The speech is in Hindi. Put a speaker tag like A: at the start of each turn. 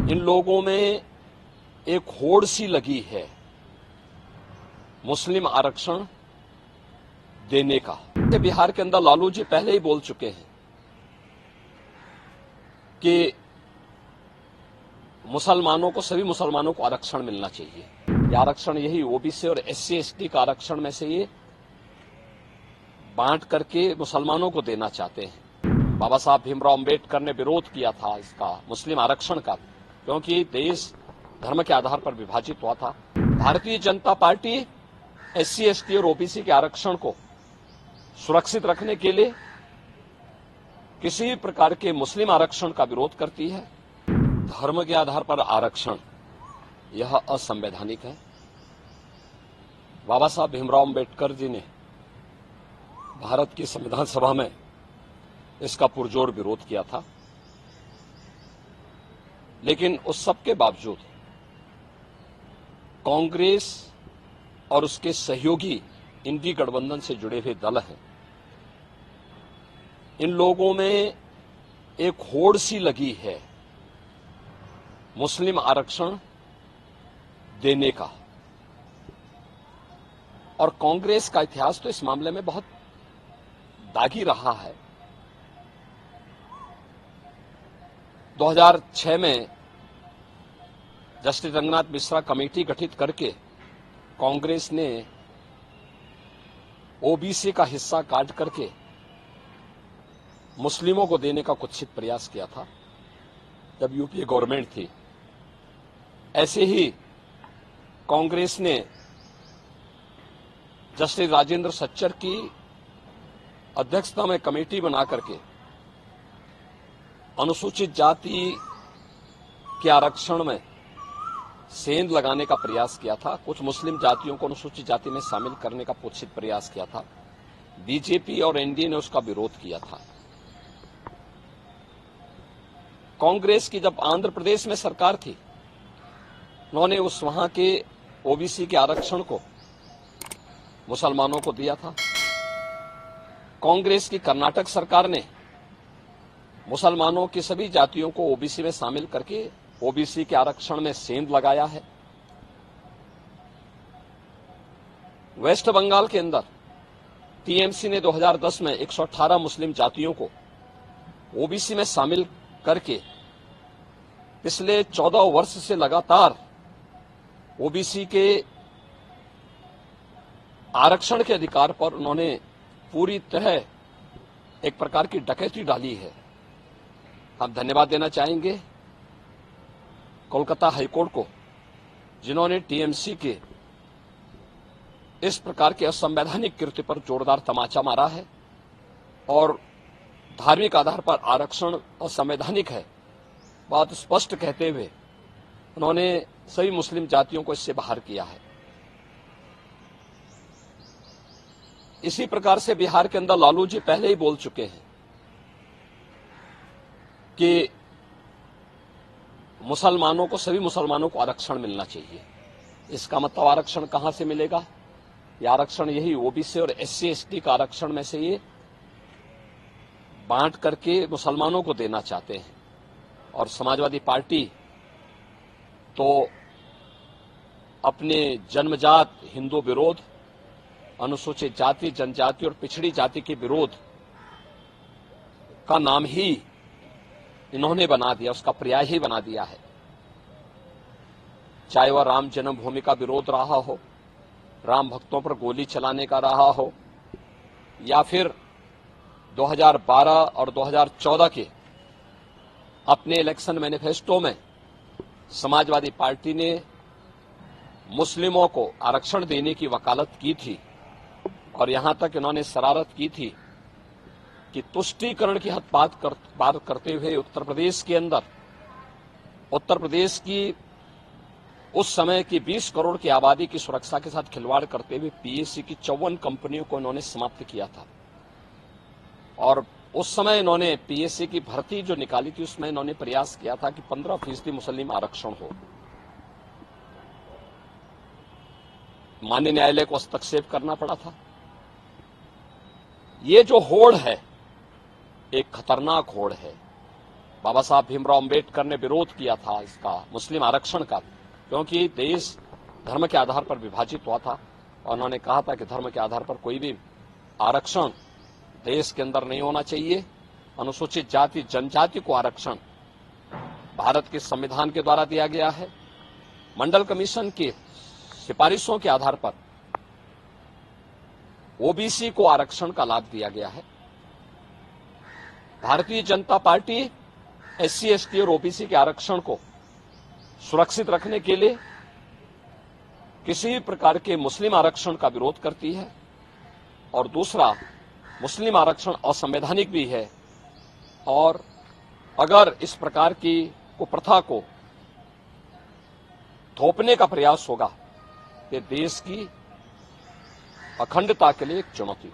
A: इन लोगों में एक होड़ सी लगी है मुस्लिम आरक्षण देने का। बिहार के अंदर लालू जी पहले ही बोल चुके हैं कि मुसलमानों को, सभी मुसलमानों को आरक्षण मिलना चाहिए। यह आरक्षण यही ओबीसी और एससी एसटी का आरक्षण में से ये बांट करके मुसलमानों को देना चाहते हैं। बाबा साहब भीमराव अंबेडकर ने विरोध किया था इसका, मुस्लिम आरक्षण का, क्योंकि देश धर्म के आधार पर विभाजित हुआ था। Bharatiya Janata party SC ST और ओबीसी के आरक्षण को सुरक्षित रखने के लिए किसी भी प्रकार के मुस्लिम आरक्षण का विरोध करती है। धर्म के आधार पर आरक्षण यह असंवैधानिक है। बाबा साहब भीमराव अंबेडकर जी ने भारत की संविधान सभा में इसका पुरजोर विरोध किया था, लेकिन उस सब के बावजूद कांग्रेस और उसके सहयोगी इंडी गठबंधन से जुड़े हुए दल हैं, इन लोगों में एक होड़ सी लगी है मुस्लिम आरक्षण देने का। और कांग्रेस का इतिहास तो इस मामले में बहुत दागी रहा है। 2006 में जस्टिस रंगनाथ मिश्रा कमेटी गठित करके कांग्रेस ने ओबीसी का हिस्सा काट करके मुस्लिमों को देने का कुत्सित प्रयास किया था जब यूपीए गवर्नमेंट थी। ऐसे ही कांग्रेस ने जस्टिस राजेंद्र सच्चर की अध्यक्षता में कमेटी बना करके अनुसूचित जाति के आरक्षण में सेंध लगाने का प्रयास किया था। कुछ मुस्लिम जातियों को अनुसूचित जाति में शामिल करने का कुत्सित प्रयास किया था। बीजेपी और एनडीए ने उसका विरोध किया था। कांग्रेस की जब आंध्र प्रदेश में सरकार थी, उन्होंने उस वहां के ओबीसी के आरक्षण को मुसलमानों को दिया था। कांग्रेस की कर्नाटक सरकार ने मुसलमानों की सभी जातियों को ओबीसी में शामिल करके ओबीसी के आरक्षण में सेंध लगाया है। वेस्ट बंगाल के अंदर टीएमसी ने 2010 में 118 मुस्लिम जातियों को ओबीसी में शामिल करके पिछले 14 वर्ष से लगातार ओबीसी के आरक्षण के अधिकार पर उन्होंने पूरी तरह एक प्रकार की डकैती डाली है। हम धन्यवाद देना चाहेंगे कोलकाता हाईकोर्ट को, जिन्होंने टीएमसी के इस प्रकार के असंवैधानिक कृत्य पर जोरदार तमाचा मारा है और धार्मिक आधार पर आरक्षण असंवैधानिक है बात स्पष्ट कहते हुए उन्होंने सभी मुस्लिम जातियों को इससे बाहर किया है। इसी प्रकार से बिहार के अंदर लालू जी पहले ही बोल चुके हैं कि मुसलमानों को, सभी मुसलमानों को आरक्षण मिलना चाहिए। इसका मतलब आरक्षण कहां से मिलेगा? यह आरक्षण यही ओबीसी और एससी एसटी का आरक्षण में से ये बांट करके मुसलमानों को देना चाहते हैं। और समाजवादी पार्टी तो अपने जन्मजात हिंदू विरोध, अनुसूचित जाति, जनजाति और पिछड़ी जाति के विरोध का नाम ही इन्होंने बना दिया, उसका पर्याय ही बना दिया है। चाहे वह राम जन्मभूमि का विरोध रहा हो, राम भक्तों पर गोली चलाने का रहा हो, या फिर 2012 और 2014 के अपने इलेक्शन मैनिफेस्टो में समाजवादी पार्टी ने मुस्लिमों को आरक्षण देने की वकालत की थी और यहां तक इन्होंने शरारत की थी कि तुष्टीकरण की हद बात करते हुए उत्तर प्रदेश के अंदर, उत्तर प्रदेश की उस समय की 20 करोड़ की आबादी की सुरक्षा के साथ खिलवाड़ करते हुए पीएससी की 54 कंपनियों को इन्होंने समाप्त किया था। और उस समय इन्होंने पीएससी की भर्ती जो निकाली थी उसमें इन्होंने प्रयास किया था कि 15% मुस्लिम आरक्षण हो। माननीय न्यायालय को हस्तक्षेप करना पड़ा था। ये जो होड़ है एक खतरनाक होड़ है। बाबा साहब भीमराव अंबेडकर ने विरोध किया था इसका, मुस्लिम आरक्षण का, क्योंकि देश धर्म के आधार पर विभाजित हुआ था और उन्होंने कहा था कि धर्म के आधार पर कोई भी आरक्षण देश के अंदर नहीं होना चाहिए। अनुसूचित जाति जनजाति को आरक्षण भारत के संविधान के द्वारा दिया गया है। मंडल कमीशन की सिफारिशों के आधार पर ओबीसी को आरक्षण का लाभ दिया गया है। Bharatiya Janata party SC, ST और ओबीसी के आरक्षण को सुरक्षित रखने के लिए किसी भी प्रकार के मुस्लिम आरक्षण का विरोध करती है और दूसरा, मुस्लिम आरक्षण असंवैधानिक भी है और अगर इस प्रकार की कुप्रथा को थोपने का प्रयास होगा तो देश की अखंडता के लिए एक चुनौती।